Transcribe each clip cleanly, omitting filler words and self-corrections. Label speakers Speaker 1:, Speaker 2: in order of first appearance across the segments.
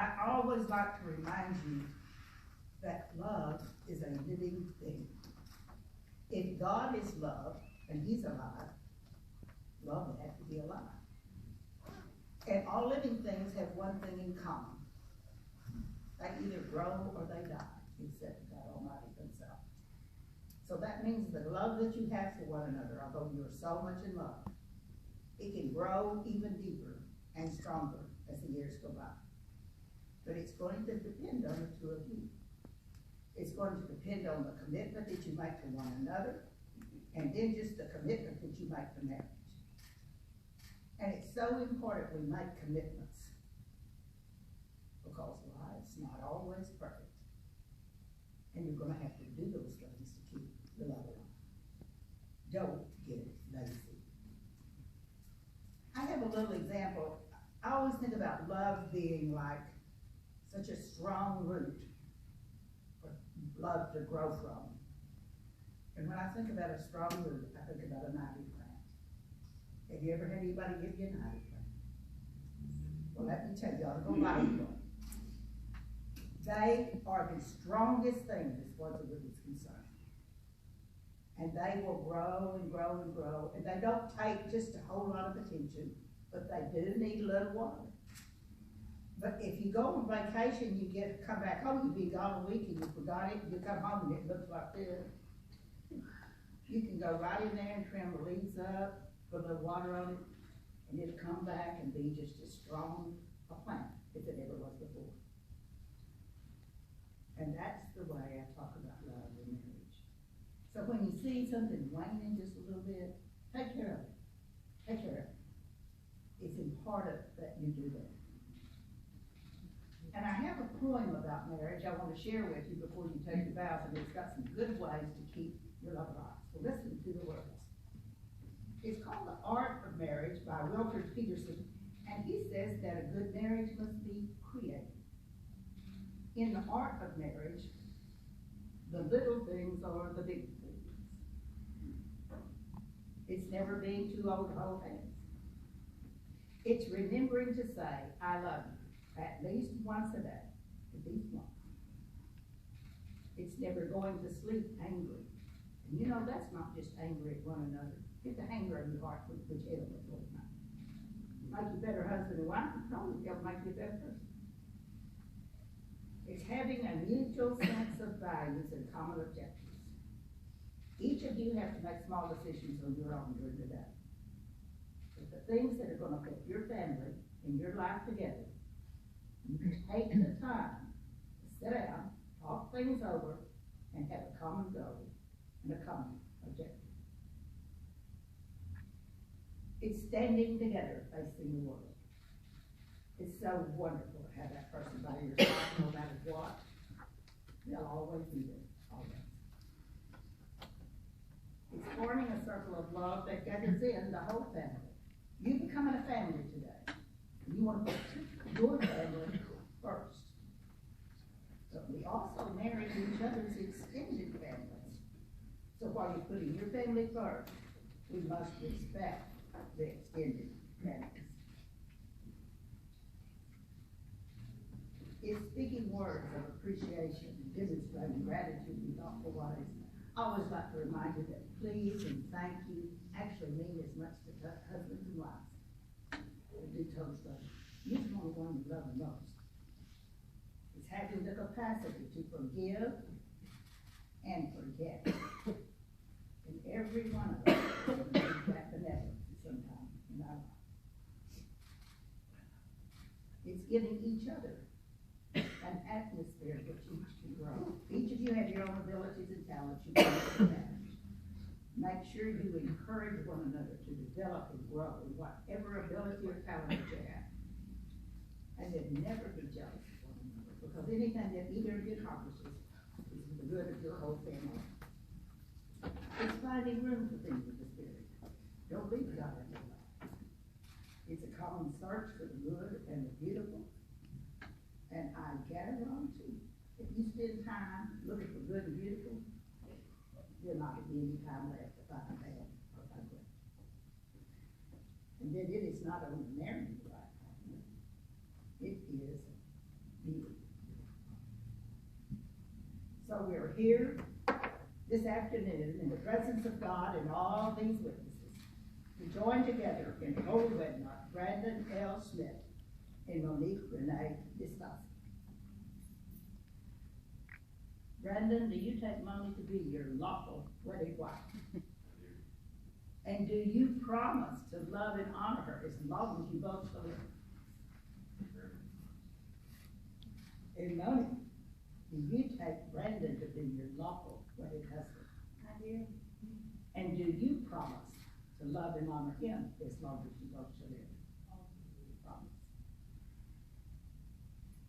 Speaker 1: I always like to remind you that love is a living thing. If God is love, and he's alive, love would have to be alive. And all living things have one thing in common. They either grow or they die, except God Almighty himself. So that means the love that you have for one another, although you're so much in love, it can grow even deeper and stronger as the years go by. But it's going to depend on the two of you. It's going to depend on the commitment that you make to one another, and then just the commitment that you make to marriage. And it's so important we make commitments, because life's not always perfect. And you're going to have to do those things to keep the love alive. Don't get lazy. I have a little example. I always think about love being like such a strong root for love to grow from. And when I think about a strong root, I think about an ivy plant. Have you ever had anybody give you an ivy plant? Well, let me tell you, I ought to go buy you one. They are the strongest things as far as the root is concerned. And they will grow and grow and grow. And they don't take just a whole lot of attention, but they do need a little water. But if you go on vacation, come back home, you've been gone a week and you forgot it, you come home and it looks like this. You can go right in there and trim the leaves up, put a little water on it, and it'll come back and be just as strong a plant as it ever was before. And that's the way I talk about love in marriage. So when you see something waning just a little bit, take care of it. Take care of it. It's important that you do that. And I have a poem about marriage I want to share with you before you take your vows, and it's got some good ways to keep your love alive. So listen to the words. It's called The Art of Marriage by Wilfred Peterson, and he says that a good marriage must be created. In the art of marriage, the little things are the big things. It's never being too old to hold hands. It's remembering to say, I love you, at least once a day, at least once. It's never going to sleep angry. And you know, that's not just angry at one another. Get the anger in your heart, which it'll make you a better husband and wife. No, it'll make you a better person. It's having a mutual sense of values and common objectives. Each of you have to make small decisions on your own during the day. But the things that are going to put your family and your life together, you can take the time to sit down, talk things over, and have a common goal and a common objective. It's standing together facing the world. It's so wonderful to have that person by your side, no matter what. They'll always be there, always. It's forming a circle of love that gathers in the whole family. You becoming a family today. You want to put your family first. But we also marry each other's extended families. So while you're putting your family first, we must respect the extended families. It's speaking words of appreciation and demonstrating gratitude in thoughtful ways. I always like to remind you that please and thank you actually mean as much to husbands and wives. They do toast others. You're the only one you love the most. It's having the capacity to forgive and forget. And every one of us needs that benevolence sometime in our life. It's giving each other an atmosphere in which each can grow. Each of you have your own abilities and talents you can manage. Make sure you encourage one another to develop and grow in whatever ability or talent that you have. And then never be jealous of one another, because anything that either of you accomplishes is for the good of your whole family. It's finding room for things of the Spirit. Don't leave God in your life. It's a common search for the good and the beautiful. And I guarantee, if you spend time looking for good and beautiful, there'll not be any time left to find bad or ugly. And then it is not only marrying the right partner, it is deity. So we're here this afternoon in the presence of God and all these witnesses to join together in holy wedlock Brandon L. Schmidt and Monique Renee Distas. Brandon, do you take Monique to be your lawful wedded wife? And do you promise to love and honor her as long as you both shall live? And Monique, do you take Brandon to be your lawful wedded husband?
Speaker 2: I do.
Speaker 1: And do you promise to love and honor him as long as you both shall live? Promise.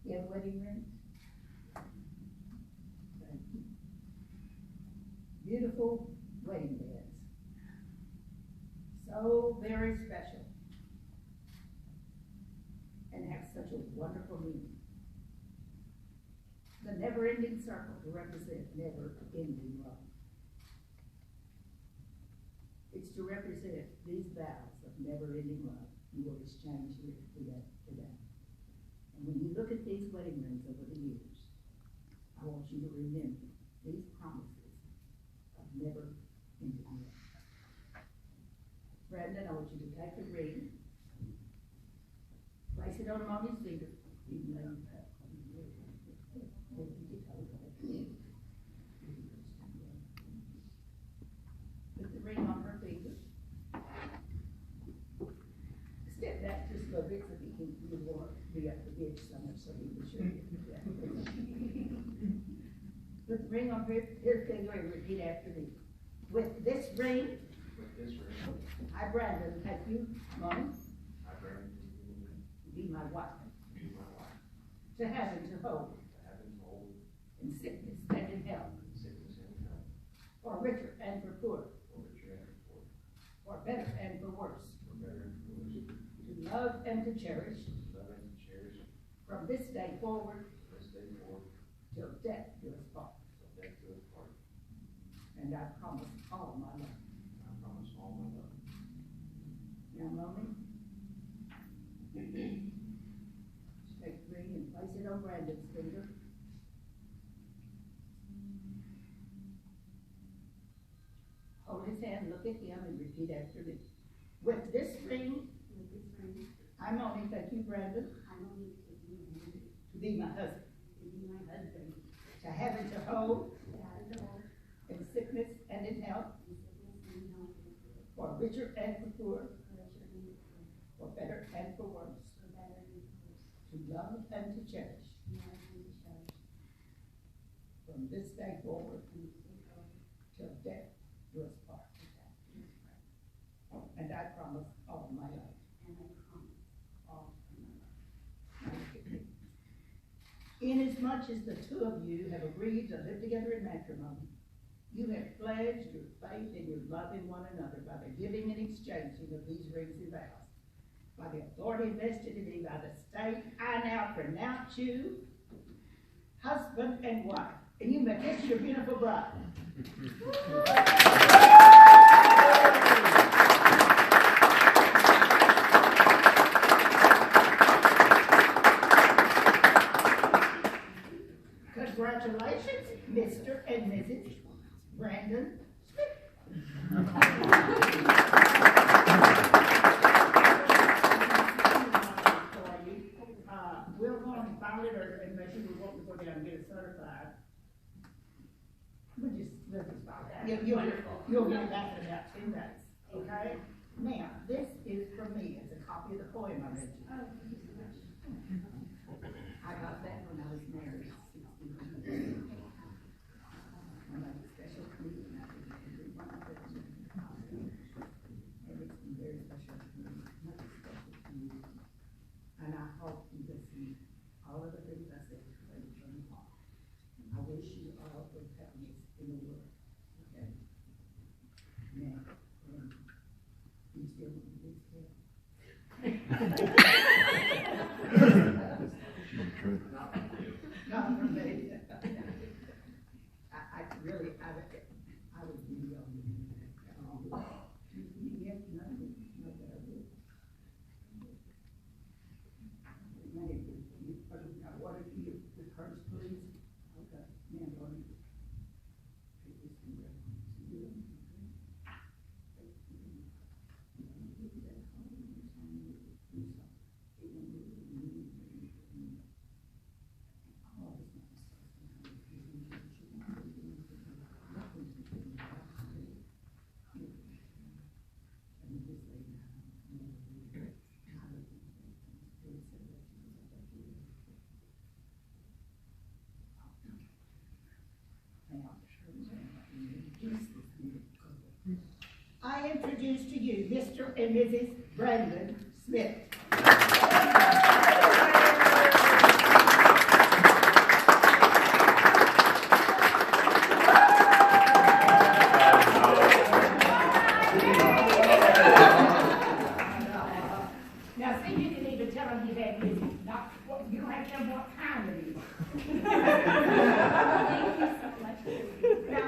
Speaker 1: You have wedding rings? Thank you. Beautiful wedding beds. So very special. And have such a wonderful meaning. The never-ending circle to represent never-ending love. It's to represent these vows of never-ending love you will exchange here today. And when you look at these wedding rings over the years, I want you to remember these promises of never-ending love. Brandon, I want you to take the ring, place it on Mommy's finger, even though you have. Put the ring on her finger. Step back just a little bit so he can be up the ditch so much so he can show you. Put the ring on her finger and repeat after me. With this ring, I, Brandon, take you, Mom, be my wife. To have and to hold. In sickness and in health. For richer and for poor. For better and for worse. To love and to cherish. From this day forward. Till death do us part. And I promise all my love. Now, Mommy, take the ring and place it on Brandon's finger. Hold his hand, look at him, and repeat after me. With this ring, I'm only take you, Brandon, to be my husband. To have and to hold. In sickness and in health. For richer and for poor. For better and for worse. To love and to cherish. From this day forward. Till death do us part. And I promise all my life. Inasmuch as the two of you have agreed to live together in matrimony, you have pledged your faith and your love in one another by the giving and exchanging of these rings and vows. By the authority vested in me by the state, I now pronounce you husband and wife. And you may kiss your beautiful bride. Congratulations, Mr. and Mrs. Brandon Schmidt. We'll go and file it, and make sure we want to go down and get it certified. We'll just file it. You'll get it back in about 10 days. Okay? Now, this is from me. It's a copy of the poem I read to you. I got that when I was married 16 years ago. I made a special committee, and I did everyone of it. And it's been very special to me, much special to me. And I hope you listen all of the things I said today from the heart. I wish you all good happiness in the world. Okay? Now, you still want to be still? Not from me. I really, I would be you have to know me, know that I would. What if you introduce to you Mr. and Mrs. Brandon Schmidt.
Speaker 2: Now, see, you didn't even tell him he had music. You don't have to tell him what kind of music.